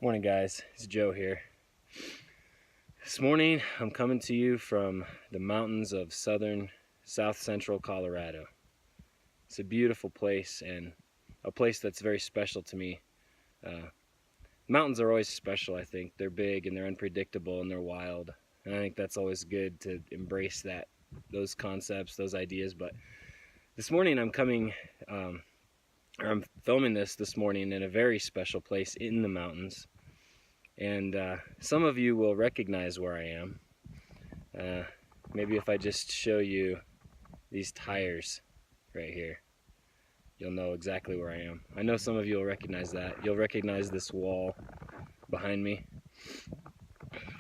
Morning guys, it's Joe here. This morning I'm coming to you from the mountains of south central Colorado. It's a beautiful place and a place that's very special to me. Mountains are always special, I think. They're big and they're unpredictable and they're wild. And I think that's always good to embrace those concepts, those ideas. But this morning I'm filming this morning in a very special place in the mountains. And some of you will recognize where I am. Maybe if I just show you these tires right here, you'll know exactly where I am. I know some of you will recognize that. You'll recognize this wall behind me.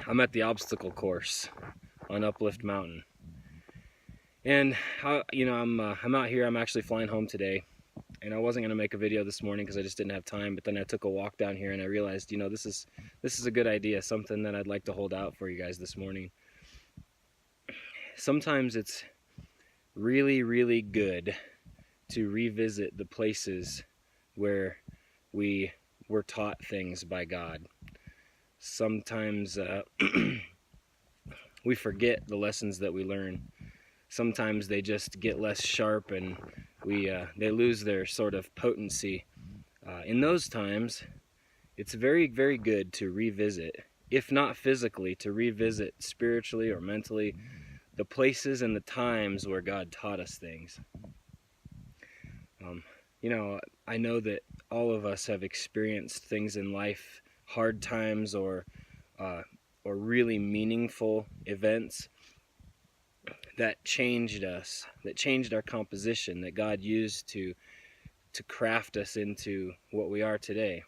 I'm at the obstacle course on Uplift Mountain. And I'm out here. I'm actually flying home today. And I wasn't going to make a video this morning because I just didn't have time, but then I took a walk down here and I realized, this is a good idea, something that I'd like to hold out for you guys this morning. Sometimes it's really, really good to revisit the places where we were taught things by God. Sometimes we forget the lessons that we learn. Sometimes they just get less sharp and they lose their sort of potency. In those times, it's very, very good to revisit, if not physically, to revisit spiritually or mentally the places and the times where God taught us things. I know that all of us have experienced things in life, hard times or really meaningful events that changed us, that changed our composition, that God used to craft us into what we are today.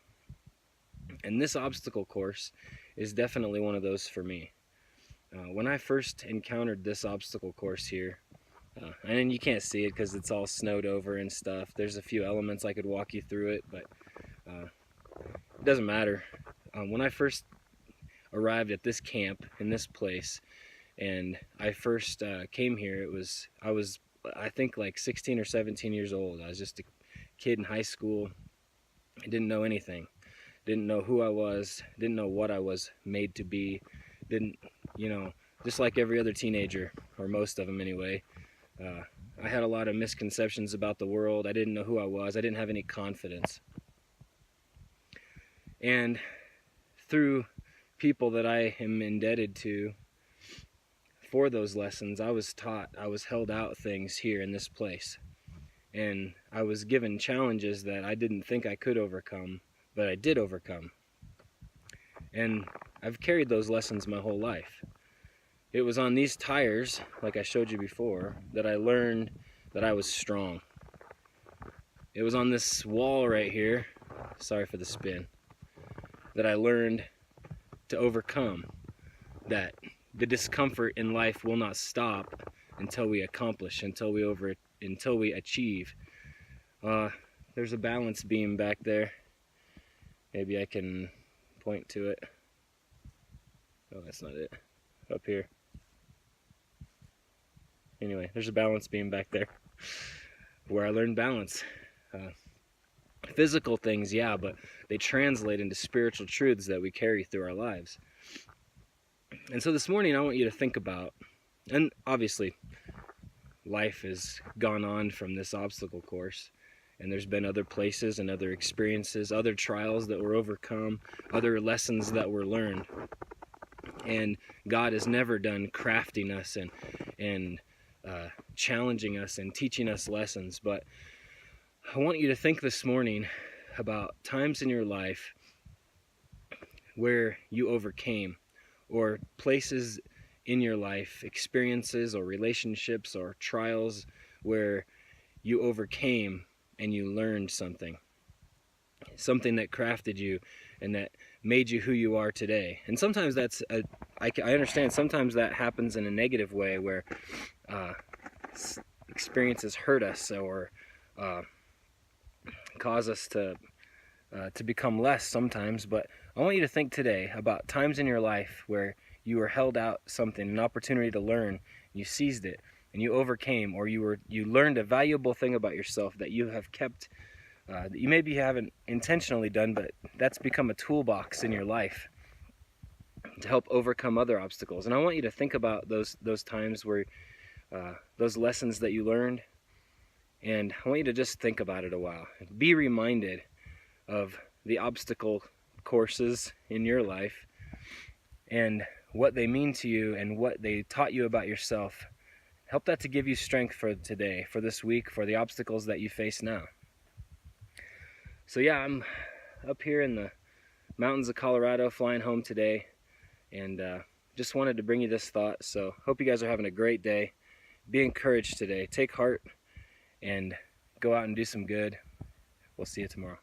And this obstacle course is definitely one of those for me. When I first encountered this obstacle course here, and you can't see it because it's all snowed over and stuff. There's a few elements I could walk you through it, but it doesn't matter. When I first arrived at this camp in this place, and I first came here, I was I think like 16 or 17 years old. I was just a kid in high school. I didn't know anything. Didn't know who I was. Didn't know what I was made to be. Just like every other teenager, or most of them anyway. I had a lot of misconceptions about the world. I didn't know who I was. I didn't have any confidence. And through people that I am indebted to for those lessons, I was held out things here in this place. And I was given challenges that I didn't think I could overcome, but I did overcome. And I've carried those lessons my whole life. It was on these tires, like I showed you before, that I learned that I was strong. It was on this wall right here, sorry for the spin, that I learned to overcome, that the discomfort in life will not stop until we accomplish, until we achieve. There's a balance beam back there. Maybe I can point to it. Oh, that's not it. Up here. Anyway, there's a balance beam back there where I learned balance. Physical things, yeah, but they translate into spiritual truths that we carry through our lives. And so this morning I want you to think about, and obviously life has gone on from this obstacle course, and there's been other places and other experiences, other trials that were overcome, other lessons that were learned. And God is never done crafting us and challenging us and teaching us lessons. But I want you to think this morning about times in your life where you overcame, or places in your life, experiences or relationships or trials where you overcame and you learned something that crafted you and that made you who you are today. And sometimes I understand sometimes that happens in a negative way, where experiences hurt us or cause us to become less sometimes. But I want you to think today about times in your life where you were held out something, an opportunity to learn, you seized it and you overcame, or you learned a valuable thing about yourself that you have kept that you maybe haven't intentionally done, but that's become a toolbox in your life to help overcome other obstacles. And I want you to think about those times where those lessons that you learned, and I want you to just think about it a while. Be reminded of the obstacle courses in your life and what they mean to you and what they taught you about yourself. Help that to give you strength for today, for this week, for the obstacles that you face now. So yeah, I'm up here in the mountains of Colorado, flying home today, and just wanted to bring you this thought. So hope you guys are having a great day. Be encouraged today. Take heart and go out and do some good. We'll see you tomorrow.